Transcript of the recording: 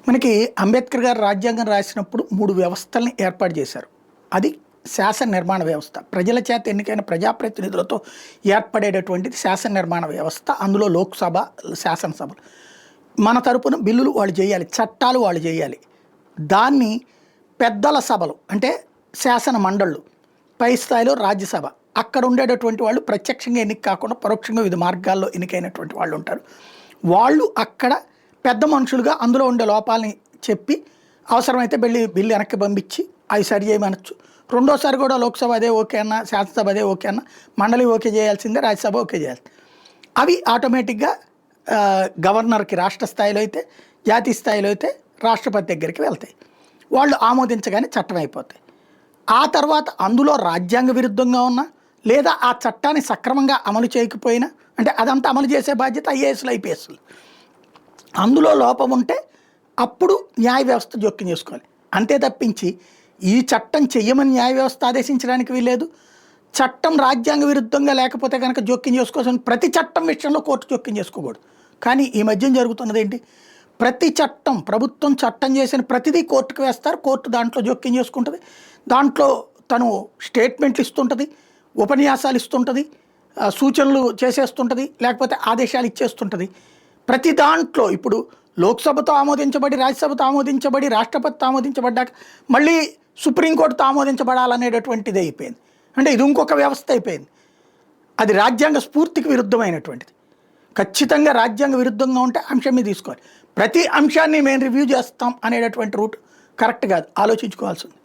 మనకి అంబేద్కర్ గారు రాజ్యాంగం రాసినప్పుడు 3 వ్యవస్థల్ని ఏర్పాటు చేశారు. అది శాసన నిర్మాణ వ్యవస్థ. ప్రజల చేత ఎన్నికైన ప్రజాప్రతినిధులతో ఏర్పడేటటువంటిది శాసన నిర్మాణ వ్యవస్థ. అందులో లోక్సభ, శాసనసభలు. మన తరపున బిల్లులు వాళ్ళు చేయాలి, చట్టాలు వాళ్ళు చేయాలి. దాన్ని పెద్దల సభలు అంటే శాసన మండళ్ళు, పై స్థాయిలో రాజ్యసభ, అక్కడ ఉండేటటువంటి వాళ్ళు ప్రత్యక్షంగా ఎన్నిక కాకుండా పరోక్షంగా వివిధ మార్గాల్లో ఎన్నికైనటువంటి వాళ్ళు ఉంటారు. వాళ్ళు అక్కడ పెద్ద మనుషులుగా అందులో ఉండే లోపాలని చెప్పి అవసరమైతే బిల్లు వెనక్కి పంపించి అవి సరి చేయమనొచ్చు. రెండోసారి కూడా లోక్సభ అదే ఓకే అన్న, శాసనసభ అదే ఓకే అన్న, మండలి ఓకే చేయాల్సిందే, రాజ్యసభ ఓకే చేయాలి. అవి ఆటోమేటిక్గా గవర్నర్కి రాష్ట్ర స్థాయిలో అయితే, జాతీయ స్థాయిలో అయితే రాష్ట్రపతి దగ్గరికి వెళ్తాయి. వాళ్ళు ఆమోదించగానే చట్టం అయిపోతాయి. ఆ తర్వాత అందులో రాజ్యాంగ విరుద్ధంగా ఉన్నా లేదా ఆ చట్టాన్ని సక్రమంగా అమలు చేయకపోయినా, అంటే అదంతా అమలు చేసే బాధ్యత ఐఏఎస్లు, ఐపీఎస్లు. అందులో లోపం ఉంటే అప్పుడు న్యాయ వ్యవస్థ జోక్యం చేసుకోవాలి. అంతే తప్పించి ఈ చట్టం చెయ్యమని న్యాయ వ్యవస్థ ఆదేశించడానికి వీల్లేదు. చట్టం రాజ్యాంగ విరుద్ధంగా లేకపోతే కనుక జోక్యం చేసుకోవాల్సిన ప్రతి చట్టం విషయంలో కోర్టు జోక్యం చేసుకోకూడదు. కానీ ఈ మధ్యం జరుగుతున్నది ఏంటి? ప్రతి చట్టం, ప్రభుత్వం చట్టం చేసిన ప్రతిదీ కోర్టుకు వేస్తారు. కోర్టు దాంట్లో జోక్యం చేసుకుంటుంది. దాంట్లో తను స్టేట్మెంట్లు ఇస్తుంటుంది, ఉపన్యాసాలు ఇస్తుంటుంది, సూచనలు చేసేస్తుంటుంది, లేకపోతే ఆదేశాలు ఇచ్చేస్తుంటుంది. ప్రతి దాంట్లో ఇప్పుడు లోక్సభతో ఆమోదించబడి, రాజ్యసభతో ఆమోదించబడి, రాష్ట్రపతితో ఆమోదించబడ్డాక మళ్ళీ సుప్రీంకోర్టుతో ఆమోదించబడాలనేటటువంటిది అయిపోయింది. అంటే ఇది ఇంకొక వ్యవస్థ అయిపోయింది. అది రాజ్యాంగ స్ఫూర్తికి విరుద్ధమైనటువంటిది. ఖచ్చితంగా రాజ్యాంగ విరుద్ధంగా ఉంటే అంశం మీద తీసుకోవాలి. ప్రతి అంశాన్ని మేము రివ్యూ చేస్తాం అనేటటువంటి రూట్ కరెక్ట్ కాదు, ఆలోచించుకోవాల్సింది.